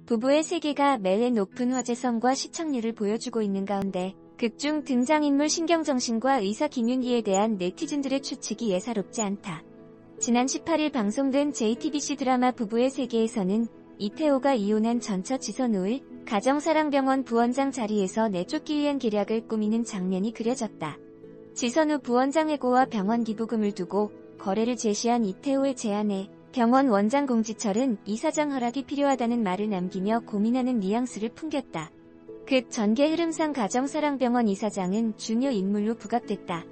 부부의 세계가 매회 높은 화제성과 시청률을 보여주고 있는 가운데 극중 등장인물 신경정신과 의사 김윤기에 대한 네티즌들의 추측이 예사롭지 않다. 지난 18일 방송된 JTBC 드라마 부부의 세계에서는 이태호가 이혼한 전처 지선우의 가정사랑병원 부원장 자리에서 내쫓기 위한 계략을 꾸미는 장면이 그려졌다. 지선우 부원장 해고와 병원 기부금을 두고 거래를 제시한 이태호의 제안에 병원 원장 공지철은 이사장 허락이 필요하다는 말을 남기며 고민하는 뉘앙스를 풍겼다. 그 전개 흐름상 가정사랑병원 이사장은 중요 인물로 부각됐다.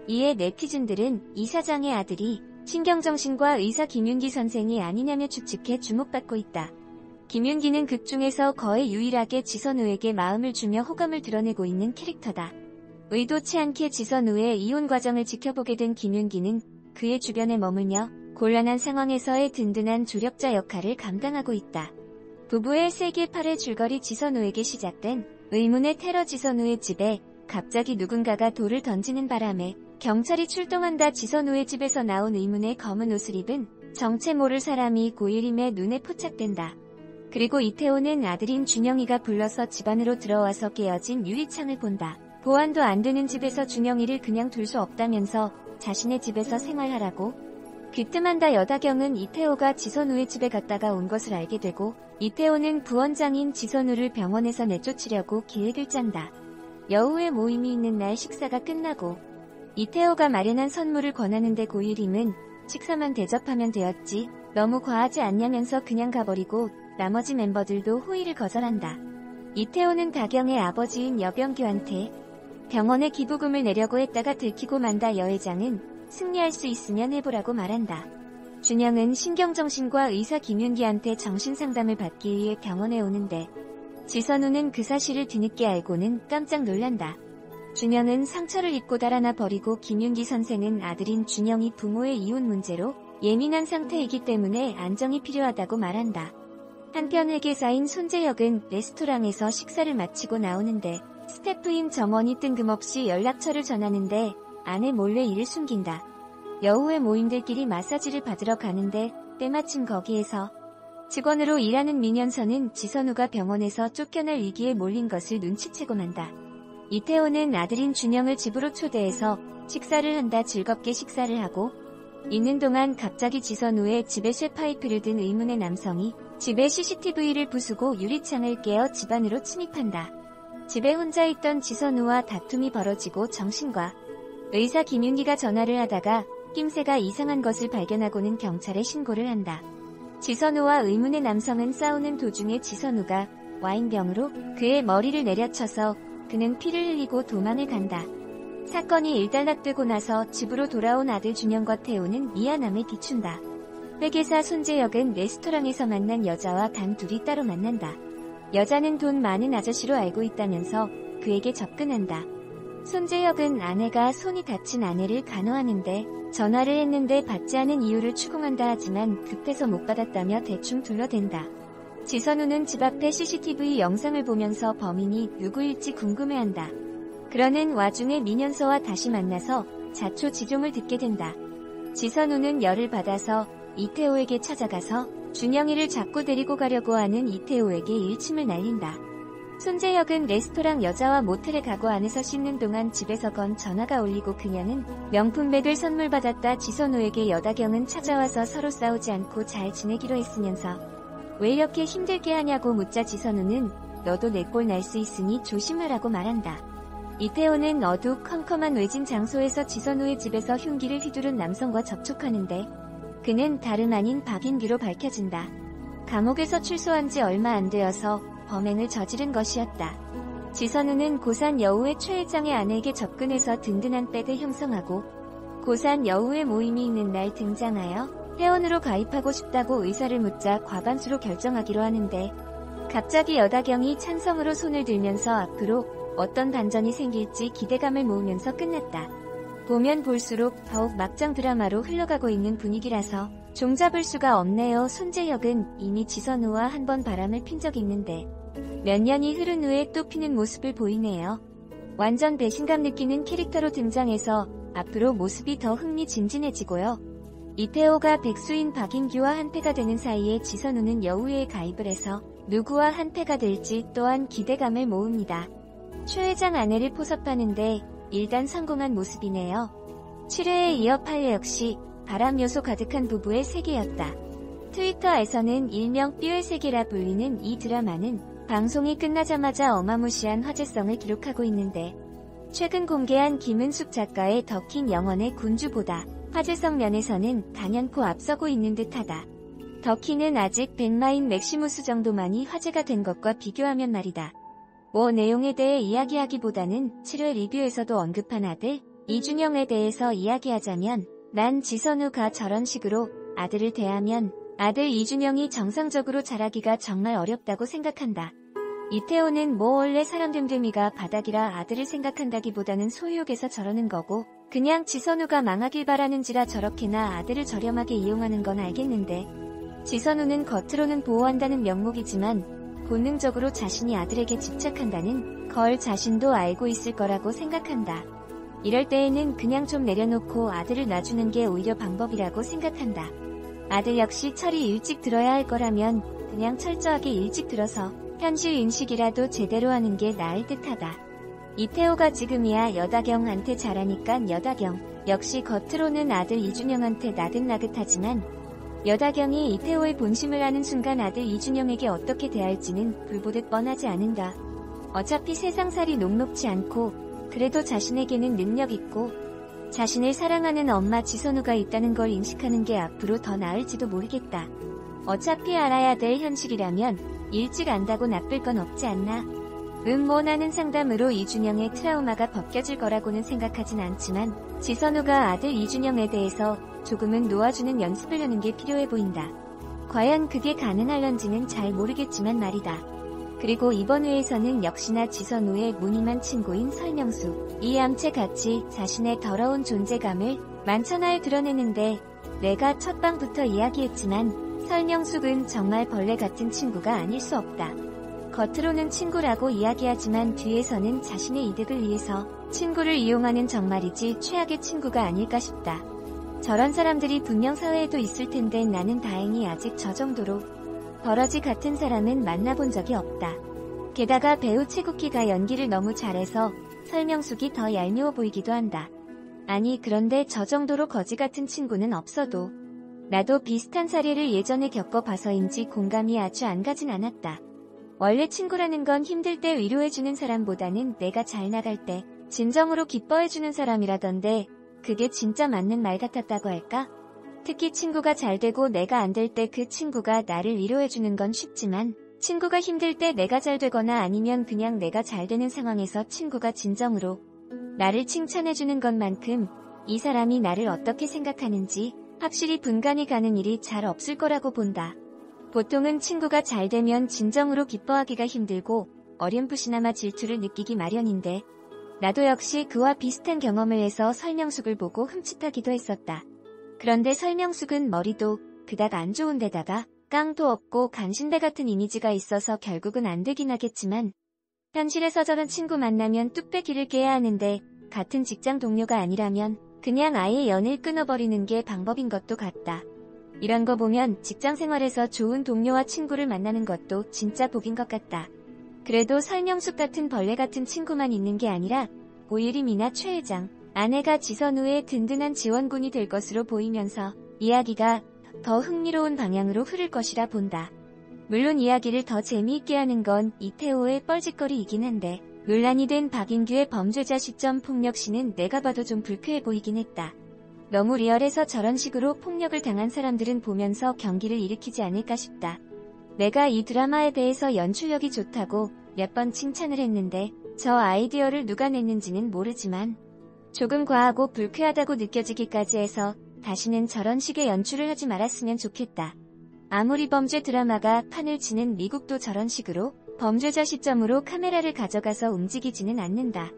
이에 네티즌들은 이사장의 아들이 신경정신과 의사 김윤기 선생이 아니냐며 추측해 주목받고 있다. 김윤기는 극 중에서 거의 유일하게 지선우에게 마음을 주며 호감을 드러내고 있는 캐릭터다. 의도치 않게 지선우의 이혼 과정을 지켜보게 된 김윤기는 그의 주변에 머물며 곤란한 상황에서의 든든한 조력자 역할을 감당하고 있다. 부부의 세계 8회 줄거리 지선우에게 시작된 의문의 테러. 지선우의 집에 갑자기 누군가가 돌을 던지는 바람에 경찰이 출동한다. 지선우의 집에서 나온 의문의 검은 옷을 입은 정체 모를 사람이 고일임의 눈에 포착된다. 그리고 이태호는 아들인 준영이가 불러서 집 안으로 들어와서 깨어진 유리창을 본다. 보안도 안 되는 집에서 준영이를 그냥 둘 수 없다면서 자신의 집에서 생활하라고 귀뜸한다. 여다경은 이태호가 지선우의 집에 갔다가 온 것을 알게 되고 이태호는 부원장인 지선우를 병원에서 내쫓으려고 계획을 짠다. 여우의 모임이 있는 날 식사가 끝나고 이태호가 마련한 선물을 권하는데 고일임은 식사만 대접하면 되었지 너무 과하지 않냐면서 그냥 가버리고 나머지 멤버들도 호의를 거절한다. 이태호는 다경의 아버지인 여병규한테 병원에 기부금을 내려고 했다가 들키고 만다. 여 회장은 승리할 수 있으면 해보라고 말한다. 준영은 신경정신과 의사 김윤기한테 정신상담을 받기 위해 병원에 오는데 지선우는 그 사실을 뒤늦게 알고는 깜짝 놀란다. 준영은 상처를 입고 달아나 버리고 김윤기 선생은 아들인 준영이 부모의 이혼 문제로 예민한 상태이기 때문에 안정이 필요하다고 말한다. 한편 회계사인 손재혁은 레스토랑에서 식사를 마치고 나오는데 스태프인 정원이 뜬금없이 연락처를 전하는데 아내 몰래 이를 숨긴다. 여우의 모임들끼리 마사지를 받으러 가는데 때마침 거기에서 직원으로 일하는 민현서는 지선우가 병원에서 쫓겨날 위기에 몰린 것을 눈치채고 만다. 이태호는 아들인 준영을 집으로 초대해서 식사를 한다. 즐겁게 식사를 하고 있는 동안 갑자기 지선우의 집에 쇠파이프를 든 의문의 남성이 집의 CCTV를 부수고 유리창을 깨어 집 안으로 침입한다. 집에 혼자 있던 지선우와 다툼이 벌어지고 정신과 의사 김윤기가 전화를 하다가 낌새가 이상한 것을 발견하고는 경찰에 신고를 한다. 지선우와 의문의 남성은 싸우는 도중에 지선우가 와인병으로 그의 머리를 내려쳐서 그는 피를 흘리고 도망을 간다. 사건이 일단락되고 나서 집으로 돌아온 아들 준영과 태호는 미안함을 비춘다. 회계사 손재혁은 레스토랑에서 만난 여자와 단 둘이 따로 만난다. 여자는 돈 많은 아저씨로 알고 있다면서 그에게 접근한다. 손재혁은 아내가 손이 다친 아내를 간호하는데 전화를 했는데 받지 않은 이유를 추궁한다. 하지만 급해서 못 받았다며 대충 둘러댄다. 지선우는 집 앞에 CCTV 영상을 보면서 범인이 누구일지 궁금해한다. 그러는 와중에 민현서와 다시 만나서 자초지종을 듣게 된다. 지선우는 열을 받아서 이태호에게 찾아가서 준영이를 자꾸 데리고 가려고 하는 이태호에게 일침을 날린다. 손재혁은 레스토랑 여자와 모텔에 가고 안에서 씻는 동안 집에서 건 전화가 울리고 그녀는 명품백을 선물 받았다. 지선우에게 여다경은 찾아와서 서로 싸우지 않고 잘 지내기로 했으면서 왜 이렇게 힘들게 하냐고 묻자 지선우는 너도 내 꼴 날 수 있으니 조심하라고 말한다. 이태호는 어두컴컴한 외진 장소에서 지선우의 집에서 흉기를 휘두른 남성과 접촉하는데 그는 다름 아닌 박인규로 밝혀진다. 감옥에서 출소한 지 얼마 안 되어서 범행을 저지른 것이었다. 지선우는 고산 여우의 최 회장의 아내에게 접근해서 든든한 백을 형성하고 고산 여우의 모임이 있는 날 등장하여 회원으로 가입하고 싶다고 의사를 묻자 과반수로 결정하기로 하는데 갑자기 여다경이 찬성으로 손을 들면서 앞으로 어떤 반전이 생길지 기대감을 모으면서 끝났다. 보면 볼수록 더욱 막장 드라마로 흘러가고 있는 분위기라서 종잡을 수가 없네요. 손재혁은 이미 지선우와 한 번 바람을 핀 적이 있는데 몇 년이 흐른 후에 또 피는 모습을 보이네요. 완전 배신감 느끼는 캐릭터로 등장해서 앞으로 모습이 더 흥미진진해지고요. 이태호가 백수인 박인규와 한패가 되는 사이에 지선우는 여우회에 가입을 해서 누구와 한패가 될지 또한 기대감을 모읍니다. 최 회장 아내를 포섭하는데 일단 성공한 모습이네요. 7회에 이어 8회 역시 바람 요소 가득한 부부의 세계였다. 트위터에서는 일명 삐의 세계라 불리는 이 드라마는 방송이 끝나자마자 어마무시한 화제성을 기록하고 있는데 최근 공개한 김은숙 작가의 더킹 영원의 군주보다 화제성 면에서는 단연코 앞서고 있는 듯하다. 더킹은 아직 백마인 맥시무스 정도만이 화제가 된 것과 비교하면 말이다. 내용에 대해 이야기하기보다는 7회 리뷰에서도 언급한 아들 이준영에 대해서 이야기하자면 난 지선우가 저런 식으로 아들을 대하면 아들 이준영이 정상적으로 자라기가 정말 어렵다고 생각한다. 이태호는 원래 사람 됨됨이가 바닥이라 아들을 생각한다기보다는 소유욕에서 저러는 거고 그냥 지선우가 망하길 바라는지라 저렇게나 아들을 저렴하게 이용하는 건 알겠는데 지선우는 겉으로는 보호한다는 명목이지만 본능적으로 자신이 아들에게 집착한다는 걸 자신도 알고 있을 거라고 생각한다. 이럴 때에는 그냥 좀 내려놓고 아들을 놔주는 게 오히려 방법이라고 생각한다. 아들 역시 철이 일찍 들어야 할 거라면 그냥 철저하게 일찍 들어서 현실 인식이라도 제대로 하는 게 나을 듯하다. 이태호가 지금이야 여다경한테 잘하니깐 여다경 역시 겉으로는 아들 이준영한테 나긋나긋하지만 여다경이 이태호의 본심을 아는 순간 아들 이준영에게 어떻게 대할지는 불보듯 뻔하지 않은가. 어차피 세상살이 녹록지 않고 그래도 자신에게는 능력 있고 자신을 사랑하는 엄마 지선우가 있다는 걸 인식하는 게 앞으로 더 나을지도 모르겠다. 어차피 알아야 될 현실이라면 일찍 안다고 나쁠 건 없지 않나. 나는 상담으로 이준영의 트라우마가 벗겨질 거라고는 생각하진 않지만 지선우가 아들 이준영에 대해서 조금은 놓아주는 연습을 하는 게 필요해 보인다. 과연 그게 가능할런지는 잘 모르겠지만 말이다. 그리고 이번 회에서는 역시나 지선우의 무늬만 친구인 설명수, 이암채같이 자신의 더러운 존재감을 만천하에 드러내는데 내가 첫방부터 이야기했지만 설명숙은 정말 벌레 같은 친구가 아닐 수 없다. 겉으로는 친구라고 이야기하지만 뒤에서는 자신의 이득을 위해서 친구를 이용하는 정말이지 최악의 친구가 아닐까 싶다. 저런 사람들이 분명 사회에도 있을 텐데 나는 다행히 아직 저 정도로 버러지 같은 사람은 만나본 적이 없다. 게다가 배우 최국희가 연기를 너무 잘해서 설명숙이 더 얄미워 보이기도 한다. 아니 그런데 저 정도로 거지 같은 친구는 없어도 나도 비슷한 사례를 예전에 겪어봐서인지 공감이 아주 안 가진 않았다. 원래 친구라는 건 힘들 때 위로해주는 사람보다는 내가 잘 나갈 때 진정으로 기뻐해주는 사람이라던데 그게 진짜 맞는 말 같았다고 할까? 특히 친구가 잘 되고 내가 안 될 때 그 친구가 나를 위로해주는 건 쉽지만 친구가 힘들 때 내가 잘 되거나 아니면 그냥 내가 잘 되는 상황에서 친구가 진정으로 나를 칭찬해주는 것만큼 이 사람이 나를 어떻게 생각하는지 확실히 분간이 가는 일이 잘 없을 거라고 본다. 보통은 친구가 잘 되면 진정으로 기뻐하기가 힘들고 어렴풋이나마 질투를 느끼기 마련인데 나도 역시 그와 비슷한 경험을 해서 설명숙을 보고 흠칫하기도 했었다. 그런데 설명숙은 머리도 그닥 안 좋은 데다가 깡도 없고 간신배 같은 이미지가 있어서 결국은 안 되긴 하겠지만 현실에서 저런 친구 만나면 뚝배기를 깨야 하는데 같은 직장 동료가 아니라면 그냥 아예 연을 끊어버리는 게 방법인 것도 같다. 이런 거 보면 직장생활에서 좋은 동료와 친구를 만나는 것도 진짜 복인 것 같다. 그래도 설명숙 같은 벌레 같은 친구만 있는 게 아니라 오유림이나 최 회장, 아내가 지선우의 든든한 지원군이 될 것으로 보이면서 이야기가 더 흥미로운 방향으로 흐를 것이라 본다. 물론 이야기를 더 재미있게 하는 건 이태호의 뻘짓거리이긴 한데 논란이 된 박인규의 범죄자 시점 폭력신은 내가 봐도 좀 불쾌해 보이긴 했다. 너무 리얼해서 저런 식으로 폭력을 당한 사람들은 보면서 경기를 일으키지 않을까 싶다. 내가 이 드라마에 대해서 연출력이 좋다고 몇 번 칭찬을 했는데 저 아이디어를 누가 냈는지는 모르지만 조금 과하고 불쾌하다고 느껴지기까지 해서 다시는 저런 식의 연출을 하지 말았으면 좋겠다. 아무리 범죄 드라마가 판을 치는 미국도 저런 식으로 범죄자 시점으로 카메라를 가져가서 움직이지는 않는다.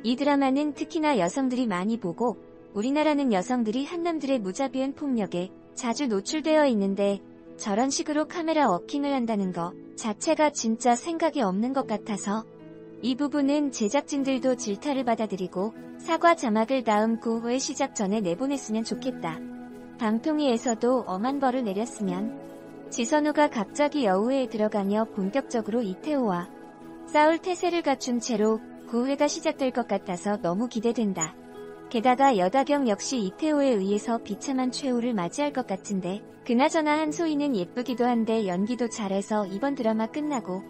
이 드라마는 특히나 여성들이 많이 보고 우리나라는 여성들이 한남들의 무자비한 폭력에 자주 노출되어 있는데 저런 식으로 카메라 워킹을 한다는 거 자체가 진짜 생각이 없는 것 같아서 이 부분은 제작진들도 질타를 받아들이고 사과 자막을 다음 9회 시작 전에 내보냈으면 좋겠다. 방통위에서도 엄한 벌을 내렸으면 지선우가 갑자기 여우회에 들어가며 본격적으로 이태호와 싸울 태세를 갖춘 채로 구회가 시작될 것 같아서 너무 기대된다. 게다가 여다경 역시 이태호에 의해서 비참한 최후를 맞이할 것 같은데 그나저나 한소희는 예쁘기도 한데 연기도 잘해서 이번 드라마 끝나고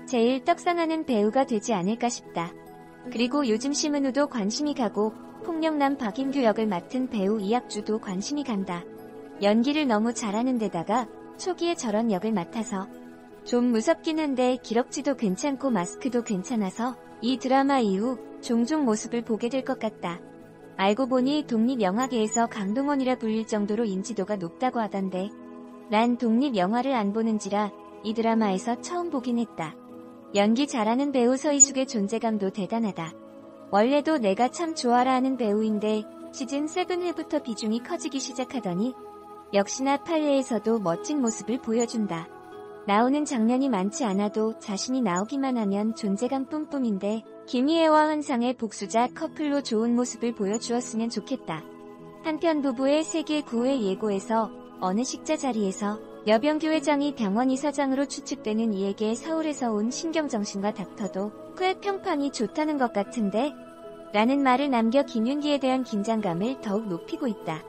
제일 떡상하는 배우가 되지 않을까 싶다. 그리고 요즘 심은우도 관심이 가고 폭력남 박인규 역을 맡은 배우 이학주도 관심이 간다. 연기를 너무 잘하는 데다가 초기에 저런 역을 맡아서 좀 무섭긴 한데 기럭지도 괜찮고 마스크도 괜찮아서 이 드라마 이후 종종 모습을 보게 될 것 같다. 알고 보니 독립영화계에서 강동원이라 불릴 정도로 인지도가 높다고 하던데 난 독립영화를 안 보는지라 이 드라마에서 처음 보긴 했다. 연기 잘하는 배우 서희숙의 존재감도 대단하다. 원래도 내가 참 좋아라 하는 배우인데 시즌 7회부터 비중이 커지기 시작하더니 역시나 8회에서도 멋진 모습을 보여준다. 나오는 장면이 많지 않아도 자신이 나오기만 하면 존재감 뿜뿜인데 김희애와 환상의 복수자 커플로 좋은 모습을 보여주었으면 좋겠다. 한편 부부의 세계 9회 예고에서 어느 식자 자리에서 여병규 회장이 병원 이사장으로 추측되는 이에게 서울에서 온 신경정신과 닥터도 꽤 평판이 좋다는 것 같은데? 라는 말을 남겨 김윤기에 대한 긴장감을 더욱 높이고 있다.